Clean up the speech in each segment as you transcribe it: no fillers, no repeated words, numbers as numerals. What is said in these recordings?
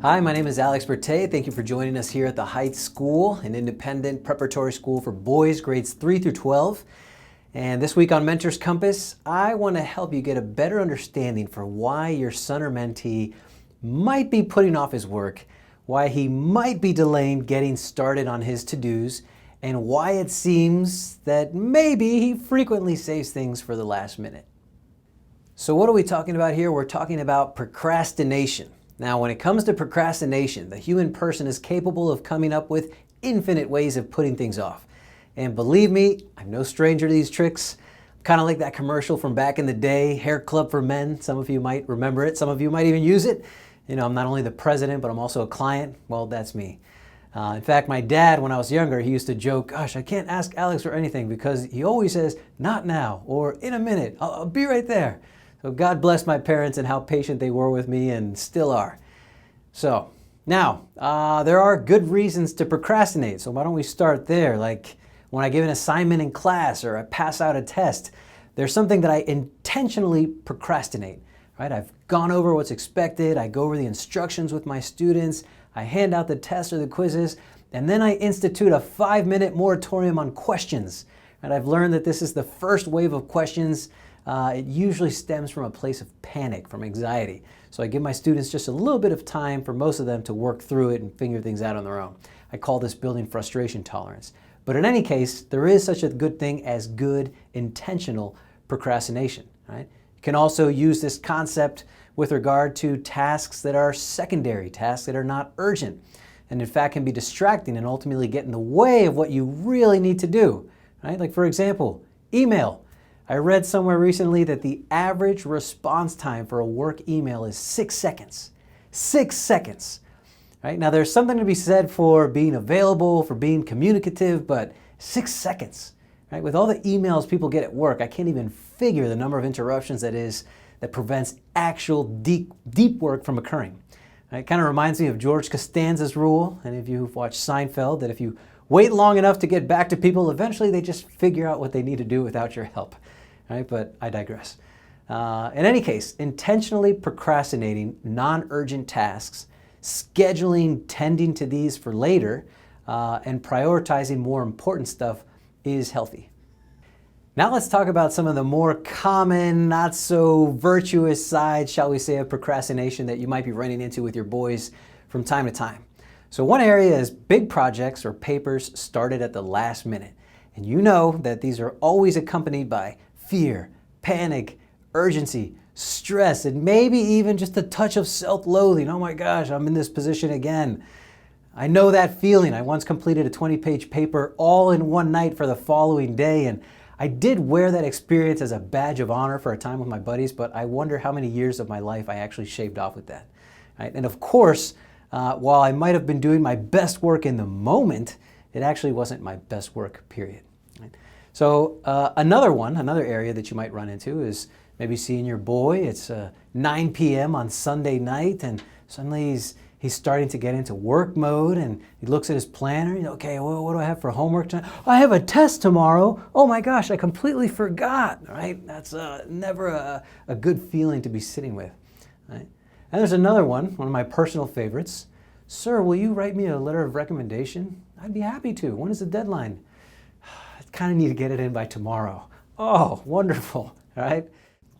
Hi, my name is Alex Bertay. Thank you for joining us here at the Heights School, an independent preparatory school for boys grades 3 through 12. And this week on Mentor's Compass, I want to help you get a better understanding for why your son or mentee might be putting off his work, why he might be delaying getting started on his to-dos, and why it seems that maybe he frequently saves things for the last minute. So what are we talking about here? We're talking about procrastination. Now, when it comes to procrastination, the human person is capable of coming up with infinite ways of putting things off. And believe me, I'm no stranger to these tricks. Kind of like that commercial from back in the day, Hair Club for Men. Some of you might remember it. Some of you might even use it. You know, I'm not only the president, but I'm also a client. Well, that's me. In fact, my dad, when I was younger, he used to joke, gosh, I can't ask Alex for anything because he always says, not now, or in a minute, I'll be right there. So God bless my parents and how patient they were with me and still are. So now, there are good reasons to procrastinate. So why don't we start there? Like when I give an assignment in class or I pass out a test, there's something that I intentionally procrastinate, right? I've gone over what's expected. I go over the instructions with my students. I hand out the tests or the quizzes, and then I institute a 5-minute moratorium on questions. And I've learned that this is the first wave of questions. It usually stems from a place of panic, from anxiety. So I give my students just a little bit of time for most of them to work through it and figure things out on their own. I call this building frustration tolerance. But in any case, there is such a good thing as good intentional procrastination, right? You can also use this concept with regard to tasks that are secondary, tasks that are not urgent, and in fact can be distracting and ultimately get in the way of what you really need to do, right? Like for example, email. I read somewhere recently that the average response time for a work email is 6 seconds. 6 seconds, right? Now there's something to be said for being available, for being communicative, but 6 seconds, right? With all the emails people get at work, I can't even figure the number of interruptions that prevents actual deep work from occurring. It kind of reminds me of George Costanza's rule, and if you've watched Seinfeld, that if you wait long enough to get back to people, eventually they just figure out what they need to do without your help. Right? But I digress. In any case, intentionally procrastinating non-urgent tasks, scheduling tending to these for later, and prioritizing more important stuff is healthy. Now let's talk about some of the more common, not so virtuous sides, shall we say, of procrastination that you might be running into with your boys from time to time. So one area is big projects or papers started at the last minute. And you know that these are always accompanied by fear, panic, urgency, stress, and maybe even just a touch of self-loathing. Oh my gosh, I'm in this position again. I know that feeling. I once completed a 20-page paper all in one night for the following day, and I did wear that experience as a badge of honor for a time with my buddies, but I wonder how many years of my life I actually shaved off with that. Right? And of course, while I might have been doing my best work in the moment, it actually wasn't my best work, period. Right? So another area that you might run into is maybe seeing your boy. It's 9 p.m. on Sunday night, and suddenly he's starting to get into work mode, and he looks at his planner. Okay, well, what do I have for homework tonight? I have a test tomorrow. Oh my gosh, I completely forgot. Right? That's never a good feeling to be sitting with. Right? And there's another one of my personal favorites. Sir, will you write me a letter of recommendation? I'd be happy to. When is the deadline? I kind of need to get it in by tomorrow. Oh, wonderful, all right?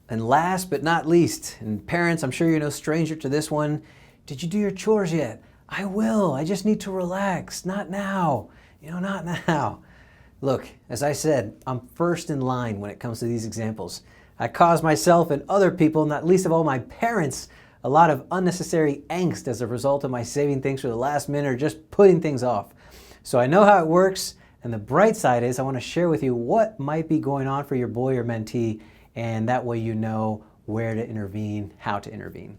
And last but not least, and parents, I'm sure you're no stranger to this one, did you do your chores yet? I will, I just need to relax. Not now, not now. Look, as I said, I'm first in line when it comes to these examples. I cause myself and other people, not least of all my parents, a lot of unnecessary angst as a result of my saving things for the last minute or just putting things off. So I know how it works. And the bright side is I want to share with you what might be going on for your boy or mentee, and that way you know where to intervene, how to intervene.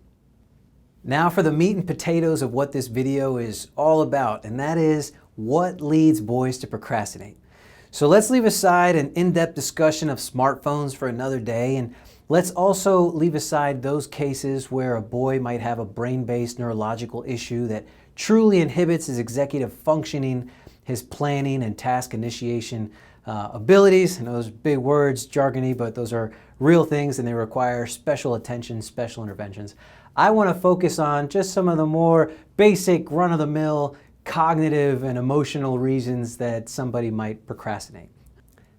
Now for the meat and potatoes of what this video is all about, and that is what leads boys to procrastinate. So let's leave aside an in-depth discussion of smartphones for another day, and let's also leave aside those cases where a boy might have a brain-based neurological issue that truly inhibits his executive functioning, his planning and task initiation abilities. And those big words, jargony, but those are real things and they require special attention, special interventions. I want to focus on just some of the more basic, run-of-the-mill cognitive and emotional reasons that somebody might procrastinate.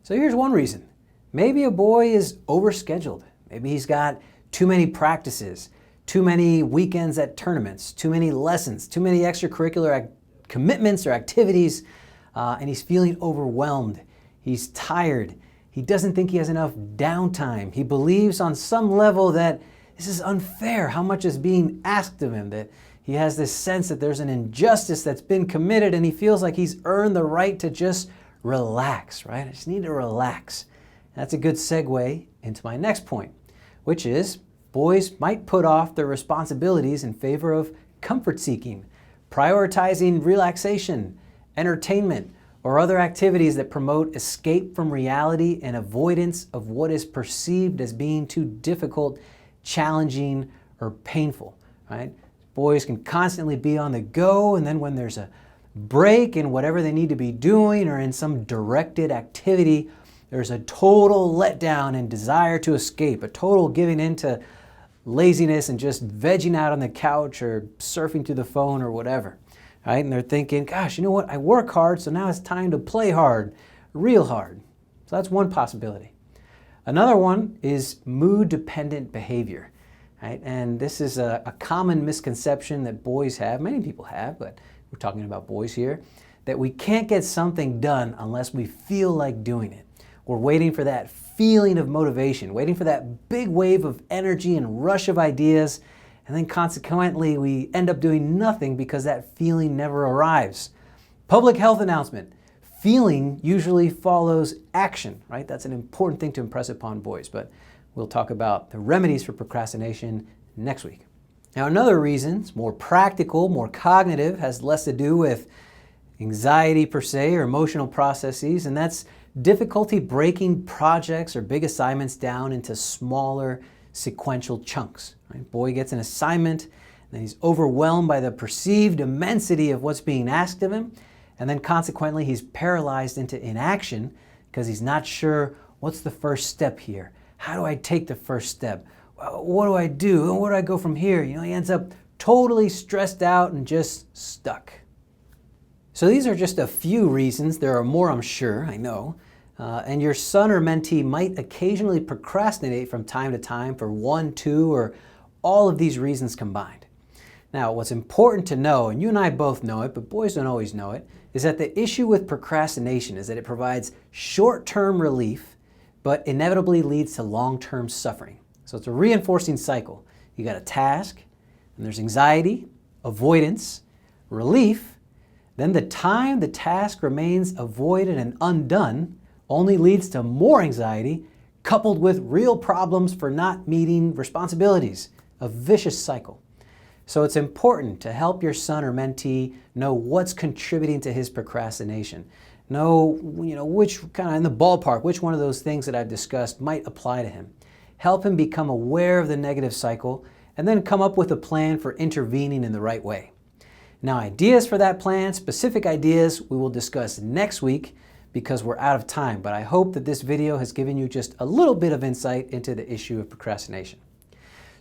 So here's one reason. Maybe a boy is overscheduled. Maybe he's got too many practices, too many weekends at tournaments, too many lessons, too many extracurricular commitments or activities, and he's feeling overwhelmed. He's tired. He doesn't think he has enough downtime. He believes on some level that this is unfair, how much is being asked of him, that he has this sense that there's an injustice that's been committed, and he feels like he's earned the right to just relax, right? I just need to relax. That's a good segue into my next point, which is boys might put off their responsibilities in favor of comfort seeking, prioritizing relaxation, entertainment, or other activities that promote escape from reality and avoidance of what is perceived as being too difficult, challenging, or painful, right? Boys can constantly be on the go, and then when there's a break in whatever they need to be doing or in some directed activity, there's a total letdown and desire to escape, a total giving into laziness and just vegging out on the couch or surfing through the phone or whatever, right? And they're thinking, gosh, you know what? I work hard, so now it's time to play hard, real hard. So that's one possibility. Another one is mood-dependent behavior, right? And this is a common misconception that boys have, many people have, but we're talking about boys here, that we can't get something done unless we feel like doing it. We're waiting for that feeling of motivation, waiting for that big wave of energy and rush of ideas, and then consequently we end up doing nothing because that feeling never arrives. Public health announcement. Feeling usually follows action, right? That's an important thing to impress upon boys, but we'll talk about the remedies for procrastination next week. Now, another reason, it's more practical, more cognitive, has less to do with anxiety per se or emotional processes, and that's difficulty breaking projects or big assignments down into smaller sequential chunks. Right? Boy gets an assignment, and then he's overwhelmed by the perceived immensity of what's being asked of him, and then consequently he's paralyzed into inaction because he's not sure what's the first step here. How do I take the first step? What do I do? Where do I go from here? You know, he ends up totally stressed out and just stuck. So these are just a few reasons. There are more, I'm sure, I know. And your son or mentee might occasionally procrastinate from time to time for one, two, or all of these reasons combined. Now, what's important to know, and you and I both know it, but boys don't always know it, is that the issue with procrastination is that it provides short-term relief, but inevitably leads to long-term suffering. So it's a reinforcing cycle. You got a task, and there's anxiety, avoidance, relief. Then the time the task remains avoided and undone only leads to more anxiety, coupled with real problems for not meeting responsibilities. A vicious cycle. So it's important to help your son or mentee know what's contributing to his procrastination. Know, which kind of in the ballpark, which one of those things that I've discussed might apply to him. Help him become aware of the negative cycle, and then come up with a plan for intervening in the right way. Now, ideas for that plan, specific ideas, we will discuss next week because we're out of time, but I hope that this video has given you just a little bit of insight into the issue of procrastination.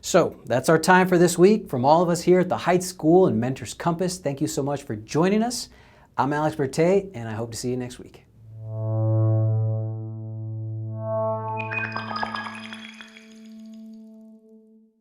So that's our time for this week. From all of us here at the Heights School and Mentors Compass, thank you so much for joining us. I'm Alex Bertay, and I hope to see you next week.